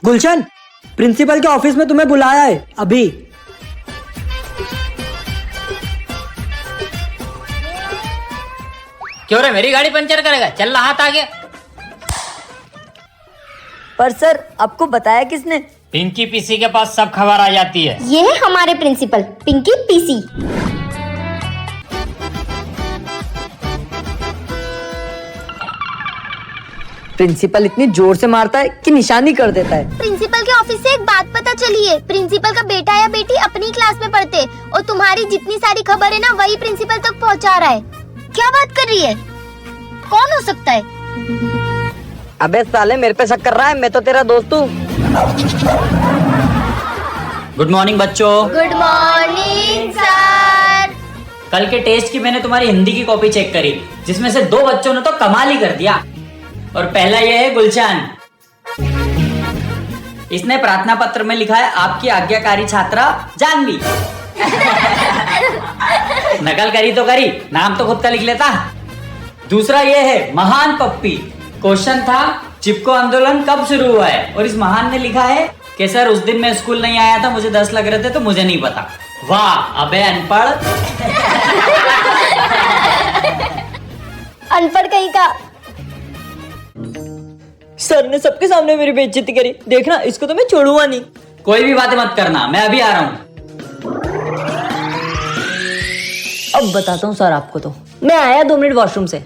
गुलशन, principal के office में तुम्हें बुलाया है अभी। क्यों रे, मेरी गाड़ी पंचर करेगा? चल रहा हाथ आगे। पर सर, आपको बताया किसने? पिंकी पीसी के पास सब खबर आ जाती है। ये है हमारे प्रिंसिपल पिंकी पीसी। प्रिंसिपल इतनी जोर से मारता है कि निशानी कर देता है। प्रिंसिपल के ऑफिस से एक बात पता चली है, प्रिंसिपल का बेटा या बेटी अपनी क्लास में पढ़ते और तुम्हारी जितनी सारी खबर है ना वही प्रिंसिपल तक पहुंचा रहा है। क्या बात कर रही है? कौन हो सकता है? अबे साले, मेरे पे शक कर रहा है? मैं तो तेरा दोस्त हूँ। गुड मॉर्निंग बच्चों। Good morning sir. कल के टेस्ट की मैंने तुम्हारी हिंदी की कॉपी चेक करी, जिसमें से 2 बच्चों ने तो कमाल ही कर दिया। और पहला ये है गुलशन। इसने प्रार्थना पत्र में लिखा है आपकी आज्ञाकारी छात्रा जानवी। नकल करी तो करी, नाम तो खुद का लिख लेता। दूसरा ये है महान पप्पी। क्वेश्चन था चिपको आंदोलन कब शुरू हुआ है, और इस महान ने लिखा है कि सर उस दिन मैं स्कूल नहीं आया था, मुझे 10 लग रहे थे तो मुझे नहीं पता। वाह अबे अनपढ़। अनपढ़ कहीं का। सर ने सबके सामने मेरी बेइज्जती करी, देखना इसको तो मैं छोड़ूंगा नहीं। कोई भी बातें मत करना, मैं अभी आ रहा हूँ। अब बताता हूँ सर आपको। तो मैं आया 2 मिनट वॉशरूम से।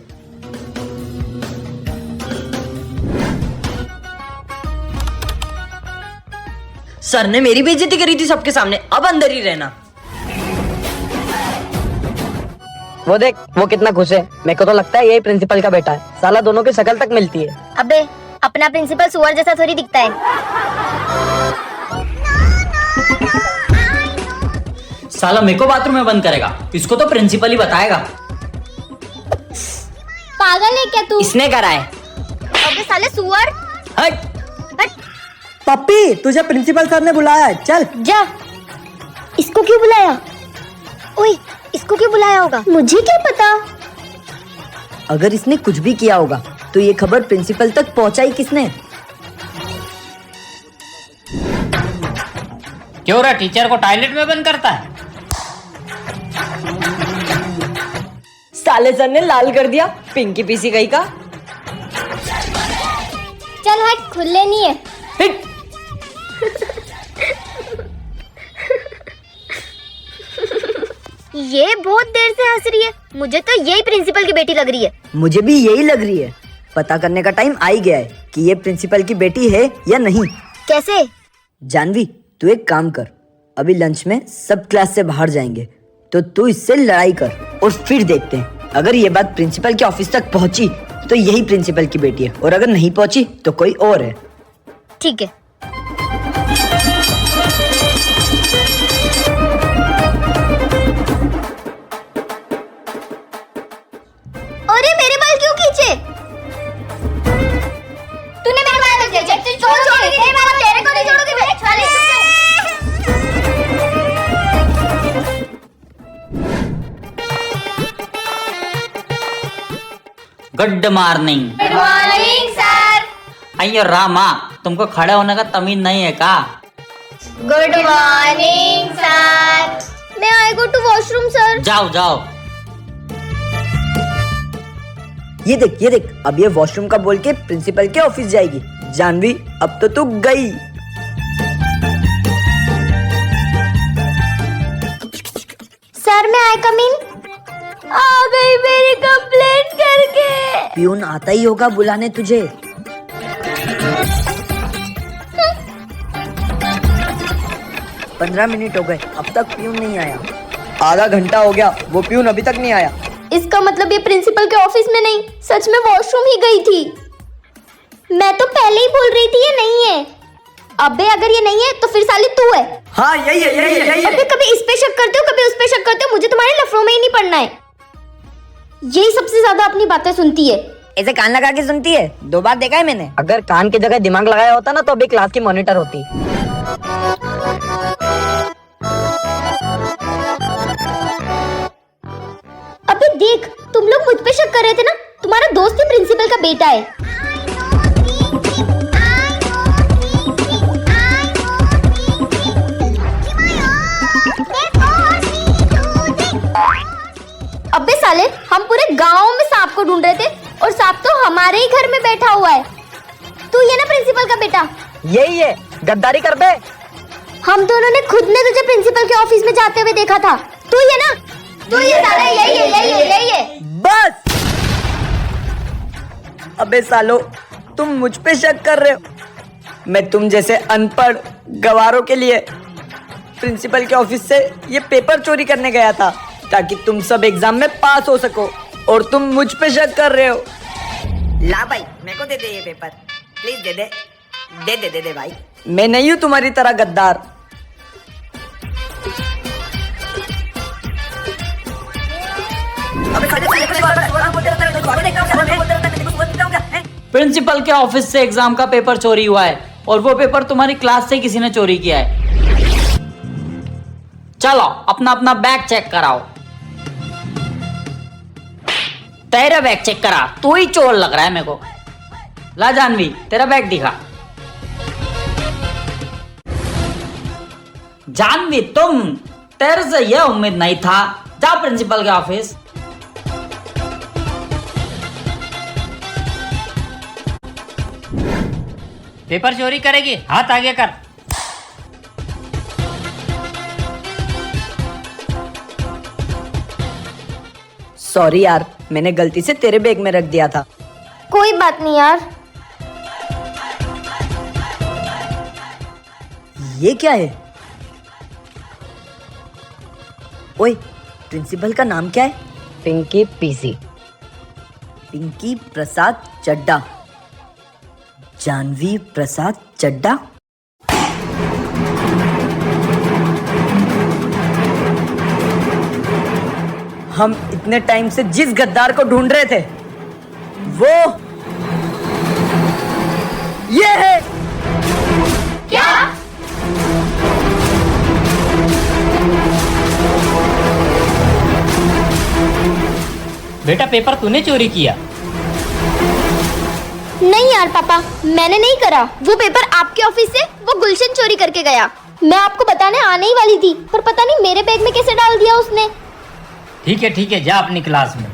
सर ने मेरी बेइज्जती करी थी सबके सामने, अब अंदर ही रहना। वो देख, वो कितना खुश है। मेरे को तो लगता है यही प्रिंसिपल का बेटा है। साला दोनों की शक्ल तक मिलती है। अबे अपना प्रिंसिपल सुअर जैसा थोड़ी दिखता है। साला मेरे को बाथरूम में बंद करेगा, इसको तो प्रिंसिपल ही बताएगा। पागल है क्या तू? इसने करा है। अबे साले सुअर। हट। हट। पप्पी, तुझे प्रिंसिपल सर ने बुलाया है, चल जा। इसको क्यों बुलाया? ओए, इसको क्यों बुलाया होगा? मुझे क्या पता। अगर इसने कुछ भी किया होगा तो ये खबर प्रिंसिपल तक पहुंचाई किसने? क्यों रे, टीचर को टॉयलेट में बंद करता है? साले सर ने लाल कर दिया, पिंकी पीसी कहीं का। चल हट, खुले नहीं है। हिट। ये बहुत देर से हंस रही है, मुझे तो यही प्रिंसिपल की बेटी लग रही है। मुझे भी यही लग रही है। पता करने का टाइम आ ही गया है कि ये प्रिंसिपल की बेटी है या नहीं। कैसे? जानवी, तू एक काम कर, अभी लंच में सब क्लास से बाहर जाएंगे, तो तू इससे लड़ाई कर और फिर देखते हैं। अगर ये बात प्रिंसिपल के ऑफिस तक पहुंची तो यही प्रिंसिपल की बेटी है, और अगर नहीं पहुंची तो कोई और है। ठीक है। अरे मेरे बाल क्यों खींचे? तूने मेरे बाल खींचे। छोड़ मेरे बाल, तेरे को नहीं छोड़ूंगी मैं। साले good morning. Good morning sir. अयो रामा, तुमको खड़े होने का तमीज नहीं है का? Good morning sir. मैं आई गो टू वॉशरूम सर। जाओ जाओ। ये देख, अब ये वॉशरूम का बोल के प्रिंसिपल के ऑफिस जाएगी। जानवी, अब तो तू गई। सर मैं आई कम इन? आ गई मेरी कंप्लेंट करके। पियून आता ही होगा बुलाने तुझे। पंद्रह मिनट हो गए, अब तक पियून नहीं आया। आधा घंटा हो गया, वो पियून अभी तक नहीं आया। इसका मतलब ये प्रिंसिपल के ऑफिस में नहीं, सच में वॉशरूम ही गई थी। मैं तो पहले ही बोल रही थी ये नहीं है। अबे अगर ये नहीं है तो फिर साली तू है। हाँ यही है। अबे कभी इस पे शक करते हो, कभी उस पे शक करते हो। मुझे तुम्हारे लफड़ों में ही नहीं पड़ना है। यही सबसे ज्यादा अपनी बातें सुनती है। ऐसे कान लगा के सुनती है? 2 बार देखा है मैंने। अगर कान की जगह दिमाग लगाया होता ना तो अभी क्लास की मॉनिटर होती। अबे देख, तुम लोग मुझ पे शक कर रहे थे ना, तुम्हारा दोस्त ही प्रिंसिपल का बेटा है। साले, हम पूरे गांव में सांप को ढूंढ रहे थे और सांप तो हमारे ही घर में बैठा हुआ है। तू ये ना प्रिंसिपल का बेटा? यही है, गद्दारी कर बे। हम दोनों ने खुद ने तुझे प्रिंसिपल के ऑफिस में जाते हुए देखा था। तू ये ना, तू ये साला, यही है। बस। अबे सालो, तुम मुझ पे शक कर रहे हो? मैं तुम जैसे अनपढ़ गवारों के लिए प्रिंसिपल के ऑफिस से ये पेपर चोरी करने गया था ताकि तुम सब एग्जाम में पास हो सको, और तुम मुझ पे शक कर रहे हो। ला भाई, मेरे को दे दे ये पेपर, प्लीज दे दे। दे भाई। मैं नहीं हूं तुम्हारी तरह गद्दार। प्रिंसिपल के ऑफिस से एग्जाम का पेपर चोरी हुआ है और वो पेपर तुम्हारी क्लास से किसी ने चोरी किया है। चलो अपना अपना बैग चेक कराओ। तेरा बैग चेक करा, तू ही चोर लग रहा है मेरे को। ला जानवी, तेरा बैग दिखा। जानवी, तुम, तेरे से यह उम्मीद नहीं था। जा प्रिंसिपल के ऑफिस। पेपर चोरी करेगी, हाथ आगे कर। सॉरी यार, मैंने गलती से तेरे बैग में रख दिया था। कोई बात नहीं यार। ये क्या है? ओए, प्रिंसिपल का नाम क्या है? पिंकी पीसी। पिंकी प्रसाद चड्डा। जानवी प्रसाद चड्डा। हम इतने टाइम से जिस गद्दार को ढूंढ रहे थे वो ये है। क्या? बेटा, पेपर तूने चोरी किया? नहीं यार पापा, मैंने नहीं करा। वो पेपर आपके ऑफिस से वो गुलशन चोरी करके गया। मैं आपको बताने आने ही वाली थी, पर पता नहीं मेरे बैग में कैसे डाल दिया उसने। ठीक है, जा अपनी क्लास में।